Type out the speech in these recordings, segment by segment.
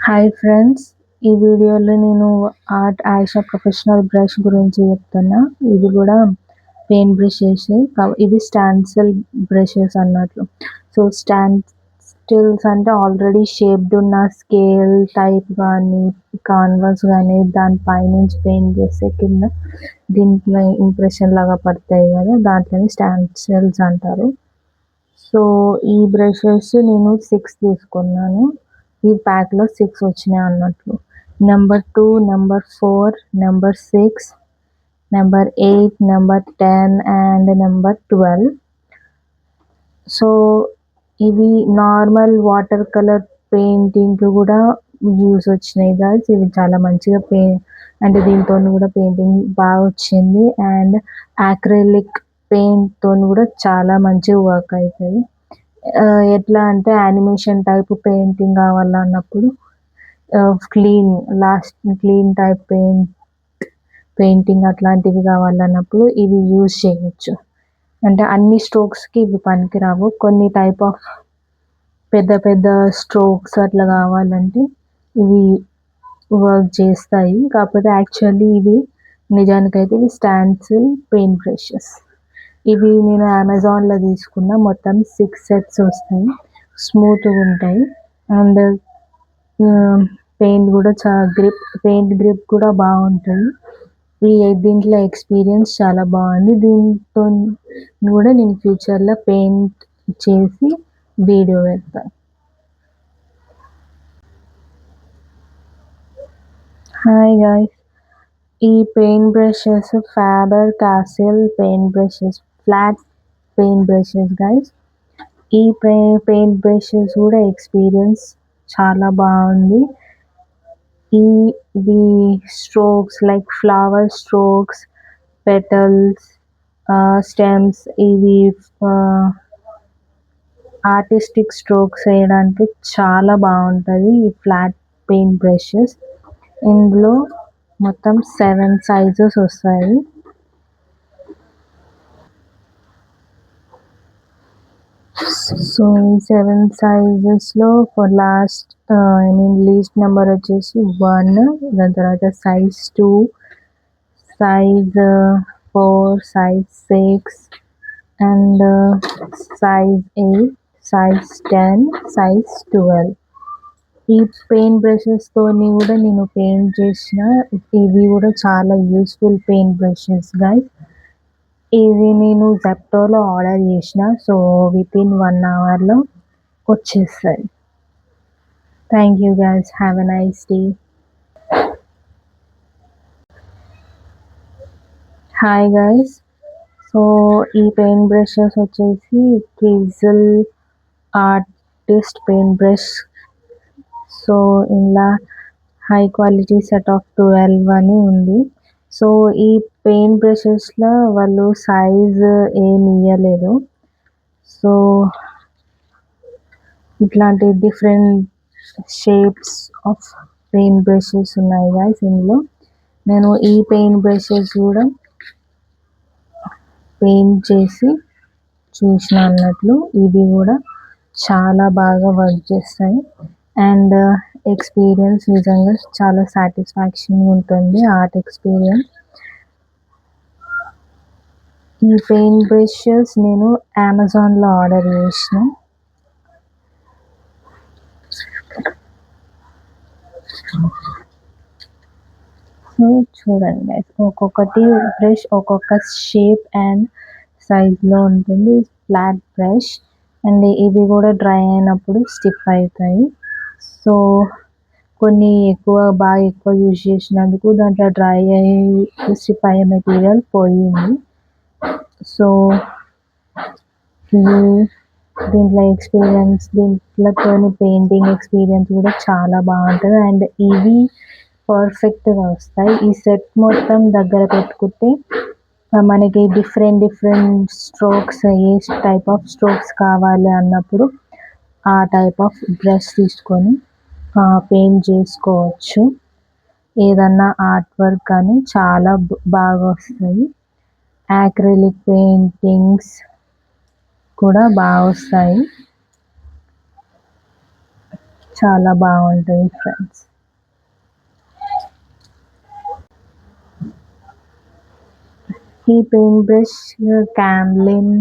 Hi friends, ఈ వీడియోలో నేను ఆర్ట్ ఆయిషా ప్రొఫెషనల్ బ్రష్ గురించి చెప్తున్నా. ఇది కూడా పెయింట్ బ్రషెస్. ఇవి స్టాన్సిల్ బ్రషెస్ అన్నట్లు. సో స్టాన్సిల్స్ అంటే ఆల్రెడీ షేప్డ్ ఉన్న స్కేల్ టైప్ కానీ కాన్వాస్ కానీ దానిపైనుంచి పెయింట్ చేస్తే కింద దీంట్లో ఇంప్రెషన్ లాగా పడతాయి కదా, దాంట్లోనే స్టాన్సిల్స్ అంటారు. సో ఈ బ్రషెస్ నేను 6 తీసుకున్నాను. ఈ ప్యాక్లో 6 వచ్చినాయి అన్నట్లు. Number 2, number 4, number 6, number 8, number 10 and number 12. So ఇవి నార్మల్ వాటర్ కలర్ పెయింటింగ్ కూడా యూస్ వచ్చినాయి గాయ్స్. ఇవి చాలా మంచిగా అంటే దీంతో కూడా పెయింటింగ్ బాగా వచ్చింది. అండ్ యాక్రిలిక్ పెయింట్ తో కూడా చాలా మంచిగా వర్క్ అవుతుంది. ఎట్లా అంటే యానిమేషన్ టైప్ పెయింటింగ్ కావాలన్నప్పుడు క్లీన్ టైప్ పెయింటింగ్ అట్లాంటివి కావాలన్నప్పుడు ఇవి యూజ్ చేయొచ్చు. అంటే అన్ని స్ట్రోక్స్కి ఇవి పనికిరావు. కొన్ని టైప్ ఆఫ్ పెద్ద పెద్ద స్ట్రోక్స్ అట్లా కావాలంటే ఇవి వర్క్ చేస్తాయి. కాకపోతే యాక్చువల్లీ ఇవి నిజానికైతే ఇవి స్టాన్సిల్ పెయింట్ బ్రషెస్. ఇవి నేను అమెజాన్లో తీసుకున్న. మొత్తం 6 సెట్స్ వస్తాయి. స్మూత్గా ఉంటాయి. అండ్ పెయింట్ కూడా పెయింట్ గ్రిప్ కూడా బాగుంటుంది. దీంట్లో ఎక్స్పీరియన్స్ చాలా బాగుంది. దీంతో కూడా నేను ఫ్యూచర్లో పెయింట్ చేసి వీడియో పెడతాను. హాయ్ గాయ్స్, ఈ paint brushes Faber castle paint brushes, flat paint brushes guys. ఈ పెయింట్ బ్రషెస్ కూడా ఎక్స్పీరియన్స్ చాలా బాగుంది. ఈ strokes like flower strokes, petals, stems, ఇవి ఆర్టిస్టిక్ స్ట్రోక్స్ వేయడానికి చాలా బాగుంటుంది ఈ ఫ్లాట్ పెయింట్ బ్రషెస్. ఇందులో మొత్తం 7 సైజెస్ వస్తాయి. సో ఈ 7 సైజెస్లో లీస్ట్ నెంబర్ వచ్చేసి 1, దాని తర్వాత size 2, size 4, size 6 and size 8, size 10, size 12. ఈ పెయింట్ బ్రషెస్తోని కూడా నేను పెయింట్ చేసిన. ఇవి కూడా చాలా యూస్ఫుల్ పెయింట్ బ్రషెస్ గైస్. ఇది నేను జెప్టోలో ఆర్డర్ చేసిన. సో వితిన్ 1 అవర్లో వచ్చేస్తాయి. Thank you guys, have a nice day. Hi guys, so ఈ పెయింట్ బ్రషెస్ వచ్చేసి క్విజిల్ ఆర్టిస్ట్ పెయింట్ బ్రష్. సో ఇలా హై క్వాలిటీ సెట్ ఆఫ్ 12 అని ఉంది. సో ఈ పెయింట్ బ్రషెస్లో వాళ్ళు సైజ్ ఏమి ఇవ్వలేదు. సో ఇట్లాంటి different shapes of paint brushes ఉన్నాయి గైస్ ఇందులో. నేను ఈ పెయింట్ బ్రషెస్ కూడా పెయింట్ చేసి చూసిన అన్నట్లు. ఇవి కూడా చాలా బాగా వర్క్ చేస్తాయి. అండ్ ఎక్స్పీరియన్స్ నిజంగా చాలా సాటిస్ఫాక్షన్ ఉంటుంది, ఆర్ట్ ఎక్స్పీరియన్స్. ఈ పెయింట్ బ్రషెస్ నేను అమెజాన్లో ఆర్డర్ చేసిన. చూడండి, ఒక్కొక్కటి బ్రష్ ఒక్కొక్క షేప్ అండ్ సైజ్లో ఉంటుంది. ఫ్లాట్ బ్రష్ అండ్ ఇవి కూడా డ్రై అయినప్పుడు స్టిఫ్ అవుతాయి. సో కొన్ని బాగా ఎక్కువ యూజ్ చేసినందుకు దాంట్లో డ్రై అయ్యి స్టిఫ్ అయ్యే మెటీరియల్ పోయింది. సో దీంట్లో దీంట్లోని పెయింటింగ్ ఎక్స్పీరియన్స్ కూడా చాలా బాగుంటుంది. అండ్ ఇవి పర్ఫెక్ట్గా వస్తాయి. ఈ సెట్ మొత్తం దగ్గర పెట్టుకుంటే మనకి different strokes, A type of strokes కావాలి అన్నప్పుడు ఆ టైప్ ఆఫ్ బ్రష్ తీసుకొని పెయింట్ చేసుకోవచ్చు. ఏదన్నా ఆర్ట్ వర్క్ కానీ చాలా బాగా వస్తుంది. యాక్రిలిక్ పెయింటింగ్స్ కూడా బాగా వస్తాయి. చాలా బాగుంటుంది ఫ్రెండ్స్. ఈ paint brush Camlin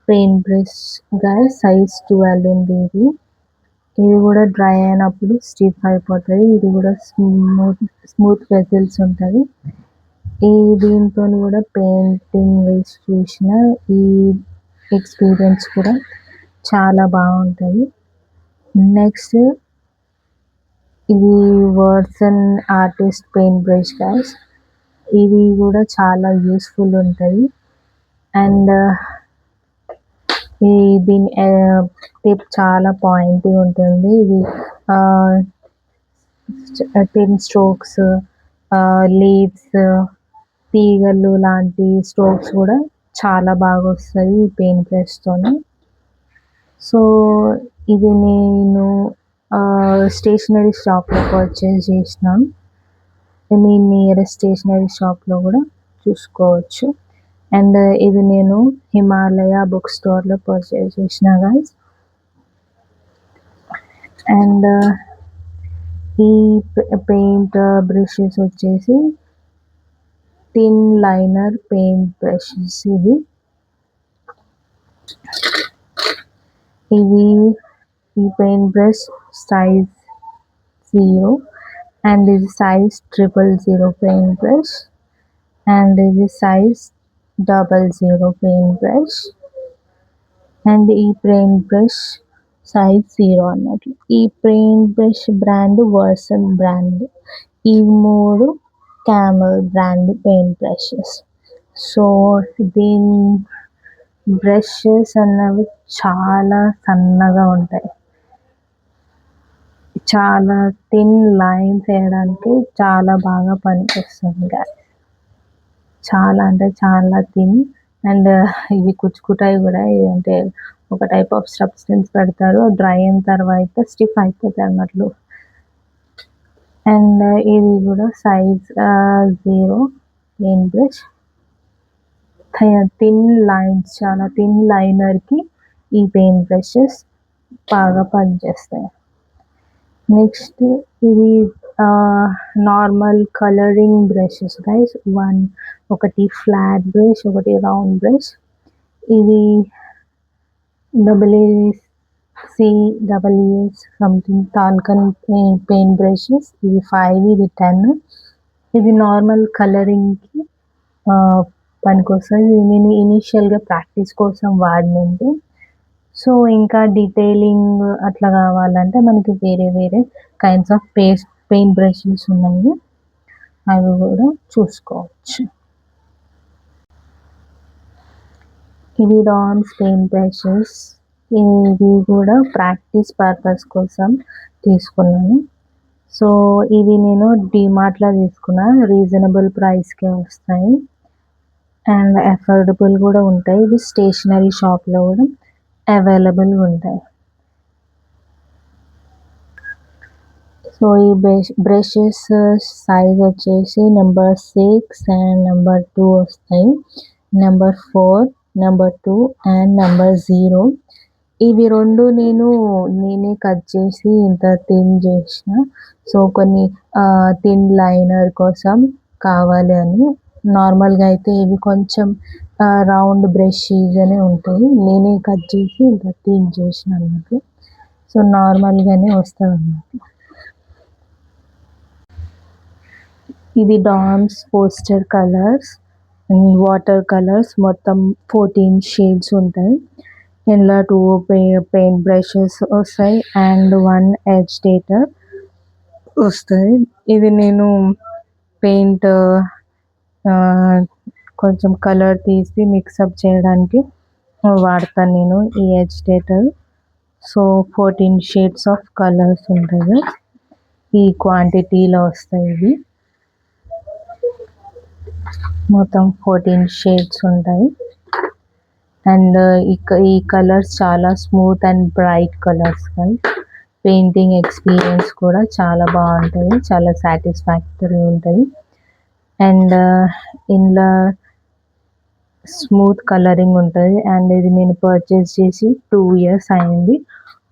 paint brush guys, size 12 ఉంది ఇది. ఇది కూడా డ్రై అయినప్పుడు స్టిఫ్ అయిపోతుంది. ఇది కూడా స్మూత్ వెజిల్స్ ఉంటుంది. ఈ దీంతో కూడా పెయింటింగ్ వేసి చూసిన ఈ ఎక్స్పీరియన్స్ కూడా చాలా బాగుంటుంది. నెక్స్ట్ ఇది worsen artist paint brush guys. ఇది కూడా చాలా యూస్ఫుల్ ఉంటుంది. అండ్ దీని టిప్ చాలా పాయింట్ ఉంటుంది. ఇది 10 స్ట్రోక్స్, లీవ్స్, తీగలు లాంటి స్ట్రోక్స్ కూడా చాలా బాగా వస్తుంది ఈ పెయింట్ బ్రష్తోని. సో ఇది నేను స్టేషనరీ షాప్లో పర్చేస్ చేసినాను. మీ నియరెస్ట్ స్టేషనరీ షాప్లో కూడా చూసుకోవచ్చు. అండ్ ఇది నేను హిమాలయ బుక్ స్టోర్లో పర్చేస్ చేసిన గైస్. అండ్ ఈ పెయింట్ బ్రషెస్ వచ్చేసి థిన్ లైనర్ పెయింట్ బ్రషెస్. ఇవి ఈ పెయింట్ బ్రష్ సైజ్ 0 అండ్ ఇది సైజ్ 000 పెయింట్ బ్రష్ అండ్ ఇది సైజ్ 00 పెయింట్ బ్రష్ అండ్ ఈ పెయింట్ బ్రష్ సైజ్ 0 అన్నట్లు. ఈ paint brush brand worsen brand. ఈ 3 camel brand paint brushes. So దీని బ్రషెస్ అన్నవి చాలా సన్నగా ఉంటాయి. చాలా థిన్ లైన్స్ వేయడానికి చాలా బాగా పనిచేస్తుంది గాయస్. చాలా అంటే చాలా థిన్. అండ్ ఇవి కుచ్చుకుంటాయి కూడా. అంటే ఒక టైప్ ఆఫ్ సబ్స్టెన్స్ పెడతారు, డ్రై అయిన తర్వాత స్టిఫ్ అయిపోతాయి అన్నట్లు. అండ్ ఇది కూడా size 0 paint brush. Thin lines, చాలా థిన్ లైనర్కి ఈ పెయింట్ బ్రషెస్ బాగా పనిచేస్తాయి. నెక్స్ట్ ఇది నార్మల్ కలరింగ్ బ్రషెస్ గైస్. ఒకటి ఫ్లాట్ బ్రష్, ఒకటి రౌండ్ బ్రష్. ఇది AACES సంథింగ్ టాల్కన్ పెయింట్ బ్రషెస్. ఇది 5, ఇది 10. ఇది నార్మల్ కలరింగ్కి పనికొస్తుంది. ఇది నేను ఇనీషియల్గా ప్రాక్టీస్ కోసం వాడినండి. సో ఇంకా డీటెయిలింగ్ అట్లా కావాలంటే మనకి వేరే కైండ్స్ ఆఫ్ పెయింట్ బ్రషెస్ ఉన్నాయి, అవి కూడా చూసుకోవచ్చు. ఇవి డామ్స్ పెయింట్ బ్రషెస్. ఇవి కూడా ప్రాక్టీస్ పర్పస్ కోసం తీసుకున్నాను. సో ఇవి నేను డిమార్ట్లో తీసుకున్నా. రీజనబుల్ ప్రైస్కే వస్తాయి అండ్ అఫోర్డబుల్ కూడా ఉంటాయి. ఇవి స్టేషనరీ షాప్లో కూడా అవైలబుల్గా ఉంటాయి. సో ఈ బ్రషెస్ సైజ్ వచ్చేసి నెంబర్ 6 అండ్ నెంబర్ 2 వస్తాయి. Number 4, number 2 and number 0. ఇవి 2 నేనే కట్ చేసి ఇంత థిన్ చేసిన. సో కొన్ని థిన్ లైనర్ కోసం కావాలి అని. నార్మల్గా అయితే ఇవి కొంచెం రౌండ్ బ్రషీగానే ఉంటాయి. నేనే కట్ చేసి ఇంత థిన్ చేసిన అన్నట్టు. సో నార్మల్గానే వస్తుంది అన్నట్టు. ఇది DOMS poster colours, water colours, మొత్తం 14 షేడ్స్ ఉంటాయి. ఇందులో 2 పెయింట్ బ్రషెస్ వస్తాయి అండ్ 1 ఎజిటేటర్ వస్తాయి. ఇది నేను పెయింట్ కొంచెం కలర్ తీసి మిక్సప్ చేయడానికి వాడతాను నేను ఈ agitator. So 14 shades of colours ఉంటాయి. ఈ క్వాంటిటీలో వస్తాయి. ఇవి మొత్తం 14 షేడ్స్ ఉంటాయి. అండ్ ఈ కలర్స్ చాలా smooth and bright colours. Painting experience కూడా చాలా బాగుంటుంది, చాలా సాటిస్ఫాక్టరీ ఉంటుంది. అండ్ ఇందులో స్మూత్ కలరింగ్ ఉంటుంది. అండ్ ఇది నేను పర్చేస్ చేసి 2 years అయింది.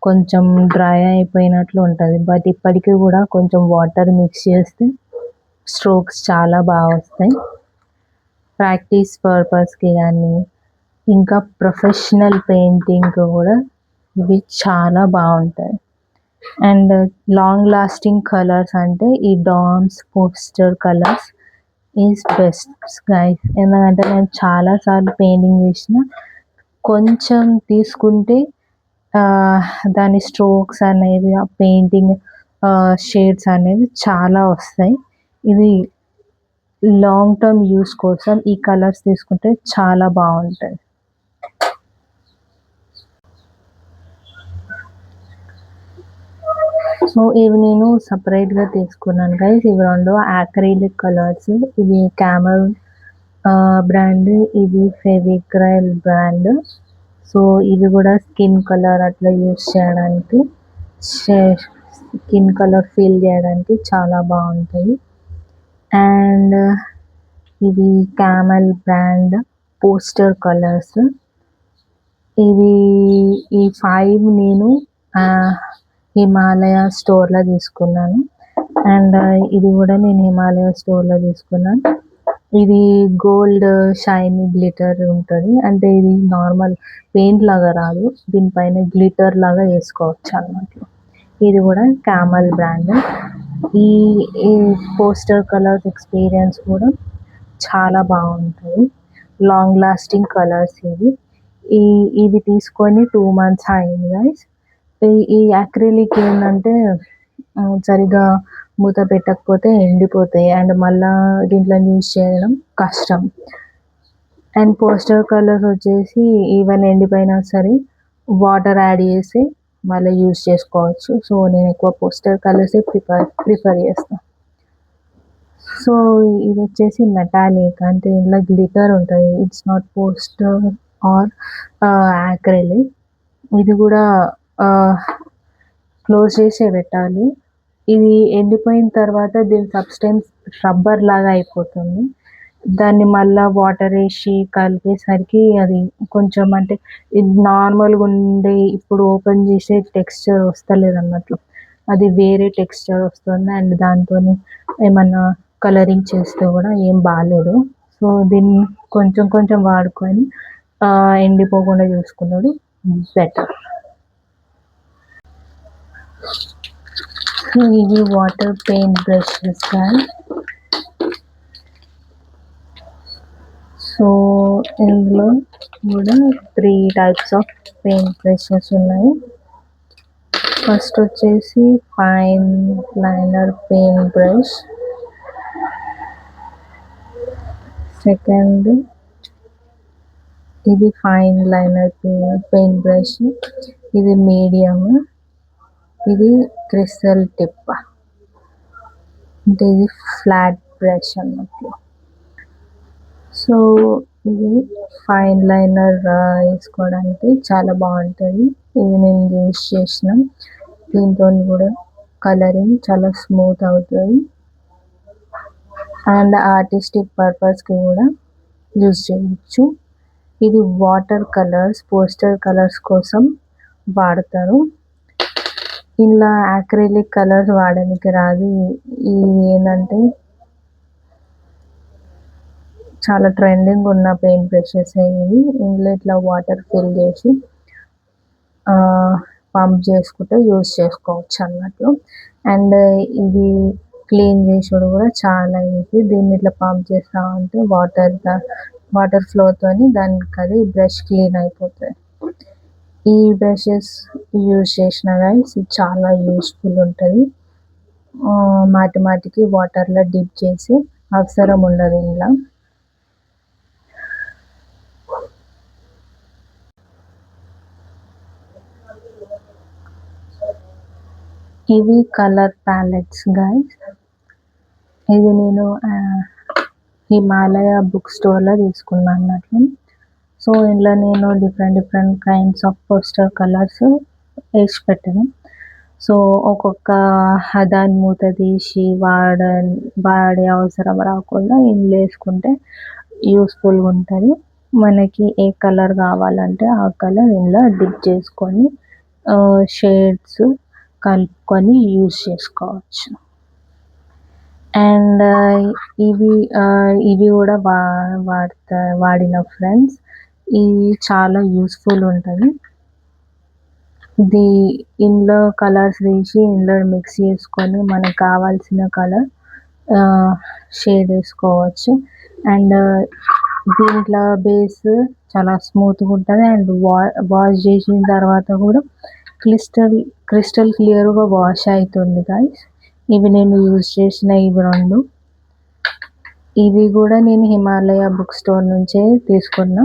కొంచెం డ్రై అయిపోయినట్లు ఉంటుంది. బట్ ఇప్పటికీ కూడా కొంచెం వాటర్ మిక్స్ చేస్తే స్ట్రోక్స్ చాలా బాగా వస్తాయి. ప్రాక్టీస్ పర్పస్కి కానీ ఇంకా ప్రొఫెషనల్ పెయింటింగ్కి కూడా ఇవి చాలా బాగుంటాయి. అండ్ లాంగ్ లాస్టింగ్ కలర్స్ అంటే ఈ DOMS poster colours is best guys. ఎందుకంటే నేను చాలాసార్లు పెయింటింగ్ చేసిన కొంచెం తీసుకుంటే దాని స్ట్రోక్స్ అనేవి ఆ పెయింటింగ్ షేడ్స్ అనేవి చాలా వస్తాయి. ఇది లాంగ్ టర్మ్ యూస్ కోసం ఈ కలర్స్ తీసుకుంటే చాలా బాగుంటాయి. సో ఇవి నేను సపరేట్గా తీసుకున్నాను గైస్. ఇవి రెండు యాక్రిలిక్ కలర్స్. ఇది క్యామెల్ బ్రాండ్, ఇది ఫెవిక్రైల్ బ్రాండ్. సో ఇవి కూడా స్కిన్ కలర్ అట్లా యూస్ చేయడానికి, స్కిన్ కలర్ ఫీల్ చేయడానికి చాలా బాగుంటాయి. అండ్ ఇది క్యామెల్ బ్రాండ్ పోస్టర్ కలర్స్. ఇది ఈ 5 నేను హిమాలయ స్టోర్లో తీసుకున్నాను. అండ్ ఇది కూడా నేను హిమాలయ స్టోర్లో తీసుకున్నాను. ఇది గోల్డ్ షైనీ గ్లిటర్ ఉంటుంది. అంటే ఇది నార్మల్ పెయింట్ లాగా రాదు, దీనిపైన గ్లిటర్ లాగా వేసుకోవచ్చు అన్నమాట. ఇది కూడా క్యామెల్ బ్రాండ్. ఈ పోస్టర్ కలర్స్ ఎక్స్పీరియన్స్ కూడా చాలా బాగుంటుంది. లాంగ్ లాస్టింగ్ కలర్స్ ఇది తీసుకొని 2 months అయింది గైస్. ఈ యాక్రిలిక్ ఏంటంటే సరిగా మూత పెట్టకపోతే ఎండిపోతాయి అండ్ మళ్ళీ దీంట్లో యూజ్ చేయడం కష్టం. అండ్ పోస్టర్ కలర్స్ వచ్చేసి ఈవెన్ ఎండిపోయినా సరే వాటర్ యాడ్ చేసి మళ్ళీ యూజ్ చేసుకోవచ్చు. సో నేను ఎక్కువ పోస్టర్ కలర్సే ప్రిఫర్ చేస్తాను. సో ఇది వచ్చేసి మెటాలిక్, అంటే ఇందులో గ్లిటర్ ఉంటుంది. It's not poster or acrylic. ఇది కూడా క్లోజ్ చేసే పెట్టాలి. ఇది ఎండిపోయిన తర్వాత దీని సబ్స్టెన్స్ రబ్బర్ లాగా అయిపోతుంది. దాన్ని మళ్ళీ వాటర్ వేసి కలిపేసరికి అది కొంచెం అంటే ఇది నార్మల్గా ఉండే ఇప్పుడు ఓపెన్ చేసే టెక్స్చర్ వస్తలేదు అన్నట్లు, అది వేరే టెక్స్చర్ వస్తుంది. అండ్ దాంతో ఏమన్నా కలరింగ్ చేస్తే కూడా ఏం బాగాలేదు. సో దీన్ని కొంచెం కొంచెం వాడుకొని ఎండిపోకుండా చూసుకున్నాడు బెటర్. ఇవి వాటర్ పెయింట్ బ్రషెస్ కానీ. సో ఇందులో కూడా 3 types ఆఫ్ పెయింట్ బ్రషెస్ ఉన్నాయి. ఫస్ట్ వచ్చేసి fine liner paint brush, second ఇది ఫైన్ లైనర్ పెయింట్ బ్రష్, ఇది మీడియం, ఇది క్రిస్టల్ టిప్, అంటే ఇది ఫ్లాట్ బ్రష్ అన్నట్లు. సో ఇది ఫైన్ లైనర్ వేసుకోవడానికి చాలా బాగుంటుంది. ఇది నేను యూజ్ చేసిన, దీంతో కూడా కలరింగ్ చాలా స్మూత్ అవుతుంది అండ్ ఆర్టిస్టిక్ పర్పస్కి కూడా యూజ్ చేయవచ్చు. ఇది వాటర్ కలర్స్, పోస్టర్ కలర్స్ కోసం వాడతారు. ఇలా యాక్రిలిక్ కలర్స్ వాడడానికి రాదు. ఇవి ఏంటంటే చాలా ట్రెండింగ్ ఉన్న పెయింట్ బ్రషెస్ ఇవి. ఇందులో ఇట్లా వాటర్ ఫిల్ చేసి పంప్ చేసుకుంటే యూజ్ చేసుకోవచ్చు అన్నట్లు. అండ్ ఇది క్లీన్ చేసుడు కూడా చాలా ఈజీ. దీన్ని ఇట్లా పంప్ చేస్తూ ఉంటే వాటర్ ఫ్లోతోని దానికి అది బ్రష్ క్లీన్ అయిపోతుంది. ఈ బ్రషెస్ యూజ్ చేసిన గైస్ చాలా యూస్ఫుల్ ఉంటుంది. మాటికి వాటర్లో డిప్ చేసి అవసరం ఉండదు ఇందులో. ఇవి కలర్ ప్యాలెట్స్ గైస్. ఇది నేను హిమాలయ బుక్ స్టోర్లో తీసుకున్నాను అన్నట్లు. సో ఇందులో నేను different kinds of poster colours వేసి పెట్టాను. సో ఒక్కొక్క దాని మూత తీసి వాడే అవసరం రాకుండా ఇందులో వేసుకుంటే యూస్ఫుల్గా ఉంటుంది. మనకి ఏ కలర్ కావాలంటే ఆ కలర్ ఇందులో డిప్ చేసుకొని షేడ్స్ కలుపుకొని యూజ్ చేసుకోవచ్చు. అండ్ ఇవి ఇవి కూడా వాడిన ఫ్రెండ్స్. ఇవి చాలా యూస్ఫుల్ ఉంటుంది. ఇది ఇందులో కలర్స్ తీసి ఇందులో మిక్స్ చేసుకొని మనకు కావాల్సిన కలర్ షేడ్ వేసుకోవచ్చు. అండ్ దీంట్లో బేస్ చాలా స్మూత్గా ఉంటుంది. అండ్ వాష్ చేసిన తర్వాత కూడా క్రిస్టల్ క్లియర్గా వాష్ అవుతుంది గైస్. ఇవి నేను యూజ్ చేసిన ఇవి 2. ఇవి కూడా నేను హిమాలయ బుక్ స్టోర్ నుంచే తీసుకున్నా.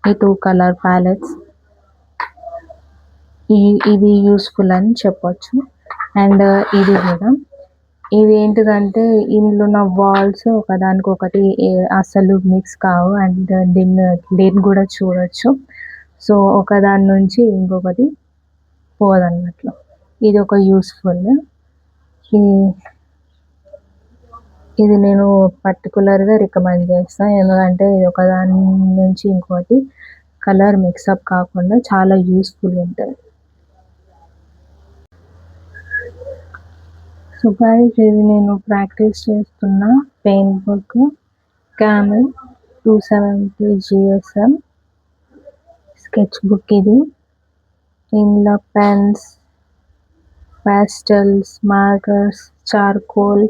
ఈ 2 కలర్ ప్యాలెట్స్ ఇవి యూస్ఫుల్ అని చెప్పొచ్చు. అండ్ ఇది కూడా ఇది ఏంటిదంటే ఇందులో ఉన్న వాల్స్ ఒకదానికొకటి అసలు మిక్స్ కావు. అండ్ దీన్ని కూడా చూడొచ్చు. సో ఒకదాని నుంచి ఇంకొకటి పోదన్నట్లు. ఇది ఒక యూస్ఫుల్. ఇది నేను పర్టికులర్గా రికమెండ్ చేస్తాను. ఎందుకంటే ఇది ఒకదాని నుంచి ఇంకోటి కలర్ మిక్సప్ కాకుండా చాలా యూస్ఫుల్ ఉంటుంది. సో గైస్, ఇది నేను ప్రాక్టీస్ చేస్తున్న paint book Camel 270 GSM sketch book. ఇది ఇందులో pens, pastels, markers, charcoal,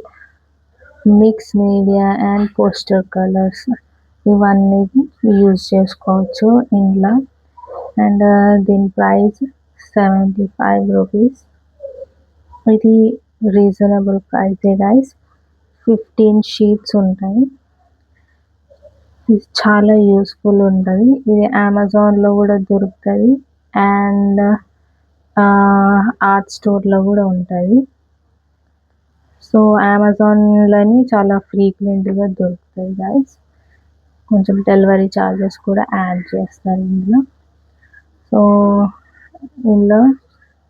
mix media and poster colours ఇవన్నీ యూజ్ చేసుకోవచ్చు ఇందులో. అండ్ దీని ప్రైస్ 75 రూపీస్. ఇది రీజనబుల్ ప్రైసే గైస్. 15 షీట్స్ ఉంటాయి. ఇది చాలా యూస్ఫుల్ ఉంటుంది. ఇది అమెజాన్లో కూడా దొరుకుతుంది. అండ్ ఆర్ట్ స్టోర్లో కూడా ఉంటుంది. సో అమెజాన్లోని చాలా ఫ్రీక్వెంట్గా దొరుకుతుంది గైస్. కొంచెం డెలివరీ ఛార్జెస్ కూడా యాడ్ చేస్తారు ఇందులో. సో ఇందులో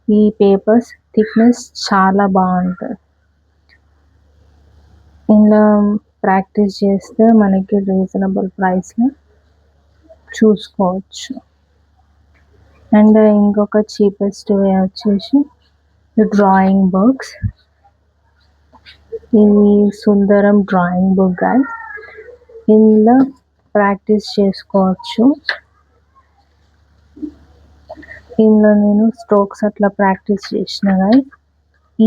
ఈ పేపర్స్ థిక్నెస్ చాలా బాగుంటుంది. ఇందులో ప్రాక్టీస్ చేస్తే మనకి రీజనబుల్ ప్రైస్లో చూసుకోవచ్చు. అండ్ ఇంకొక చీపెస్ట్ వే వచ్చేసి డ్రాయింగ్ బుక్స్. ఇది సుందరం డ్రాయింగ్ బుక్ గైస్. ఇందులో ప్రాక్టీస్ చేసుకోవచ్చు. ఇందులో నేను స్ట్రోక్స్ అట్లా ప్రాక్టీస్ చేసిన గైస్.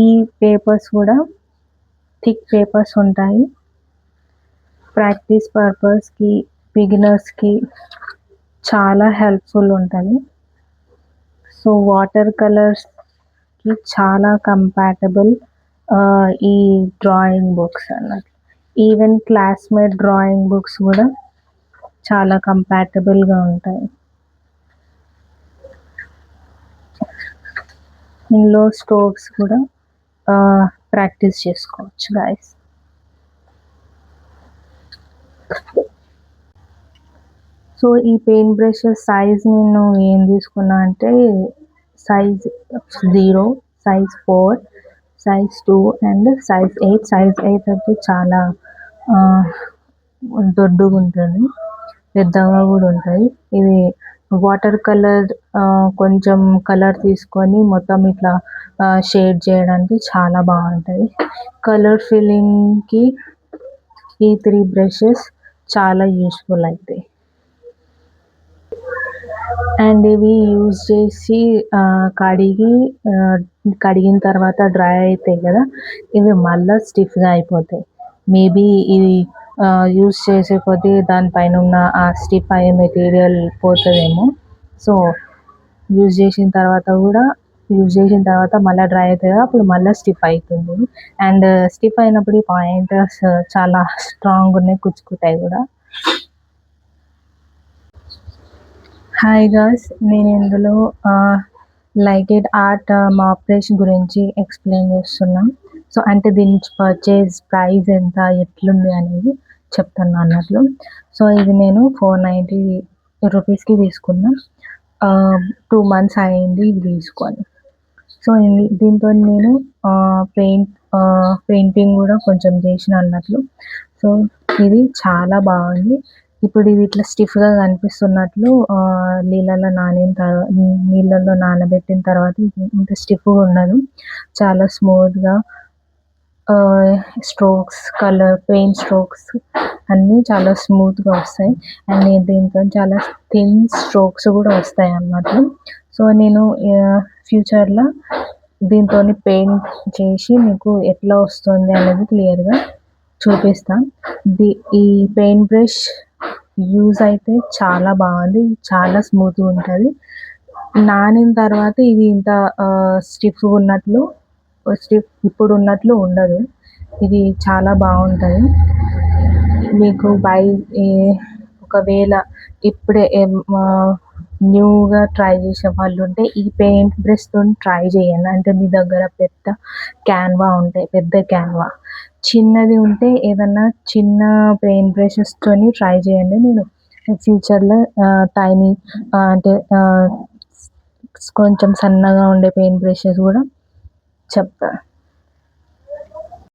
ఈ పేపర్స్ కూడా థిక్ పేపర్స్ ఉంటాయి. ప్రాక్టీస్ పర్పస్కి బిగినర్స్కి చాలా హెల్ప్ఫుల్ ఉంటుంది. సో వాటర్ కలర్స్కి చాలా కంపాటబుల్ ఈ డ్రాయింగ్ బుక్స్ అన్నట్టు. ఈవెన్ క్లాస్మేట్ డ్రాయింగ్ బుక్స్ కూడా చాలా కంపాటబుల్గా ఉంటాయి. ఇందులో స్ట్రోక్స్ కూడా ప్రాక్టీస్ చేసుకోవచ్చు గైస్. సో ఈ పెయింట్ బ్రషెస్ సైజ్ నేను ఏం తీసుకున్నా అంటే size 0, size 4, size 2 and size 8. Size 8 అయితే చాలా దొడ్డుగా ఉంటుంది, పెద్దగా కూడా ఉంటుంది. ఇది వాటర్ కలర్ కొంచెం కలర్ తీసుకొని మొత్తం ఇట్లా షేడ్ చేయడానికి చాలా బాగుంటుంది. కలర్ ఫిల్లింగ్కి ఈ 3 బ్రషెస్ చాలా యూస్ఫుల్ అవుతాయి. అండ్ ఇవి యూజ్ చేసి కడిగిన తర్వాత డ్రై అవుతాయి కదా, ఇవి మళ్ళీ స్టిఫ్గా అయిపోతాయి. మేబీ ఇది యూజ్ చేసే కొద్దీ దానిపైన ఉన్న ఆ స్టిఫ్ అయ్యే మెటీరియల్ పోతుందేమో. సో యూజ్ చేసిన తర్వాత మళ్ళీ డ్రై అవుతుంది కదా, అప్పుడు మళ్ళీ స్టిఫ్ అవుతుంది. అండ్ స్టిఫ్ అయినప్పుడు ఈ పాయింటర్స్ చాలా స్ట్రాంగ్ ఉన్నాయి, కుచ్చుకుంటాయి కూడా. హాయ్ గాయ్స్, నేను ఇందులో like it art mop brush గురించి ఎక్స్ప్లెయిన్ చేస్తున్నాను. సో అంటే దీని పర్చేజ్ ప్రైస్ ఎంత, ఎట్లుంది అనేది చెప్తాను అన్నట్లు. సో ఇది నేను 490 రూపీస్కి తీసుకున్నా. 2 months అయింది ఇది తీసుకొని. సో దీంతో నేను పెయింటింగ్ కూడా కొంచెం చేసిన అన్నట్లు. సో ఇది చాలా బాగుంది. ఇప్పుడు ఇవి ఇట్లా స్టిఫ్‌గా కనిపిస్తున్నట్లు నీళ్ళల్లో నానబెట్టిన తర్వాత ఇంత స్టిఫ్‌గా ఉండదు. చాలా స్మూత్‌గా పెయింట్ స్ట్రోక్స్ అన్నీ చాలా స్మూత్‌గా వస్తాయి. అండ్ దీంతోని చాలా థిన్ స్ట్రోక్స్ కూడా వస్తాయన్నమాట. సో, నేను ఫ్యూచర్‌లో దీంతోని పెయింట్ చేసి మీకు ఎట్లా వస్తుంది అనేది క్లియర్‌గా చూపిస్తా. ఈ పెయింట్ బ్రష్ యూజ్ అయితే చాలా బాగుంది. చాలా స్మూత్‌గా ఉంటది. నానిన తర్వాత ఇది ఇంత స్టిఫ్‌గా ఉన్నట్లు ఇప్పుడున్నట్లు ఉండదు. ఇది చాలా బాగుంటది. మీకు ఏ ఒకవేళ ఇప్పుడే న్యూగా ట్రై చేసే వాళ్ళుంటే ఈ పెయింట్ బ్రష్‌తోని ట్రై చేయండి. అంటే మీ దగ్గర పెద్ద క్యాన్వా చిన్నది ఉంటే ఏదన్నా చిన్న పెయింట్ బ్రషెస్‌తోని ట్రై చేయండి. నేను ఫ్యూచర్‌లో టైనీ అంటే కొంచెం సన్నగా ఉండే పెయింట్ బ్రషెస్ కూడా చెప్తా.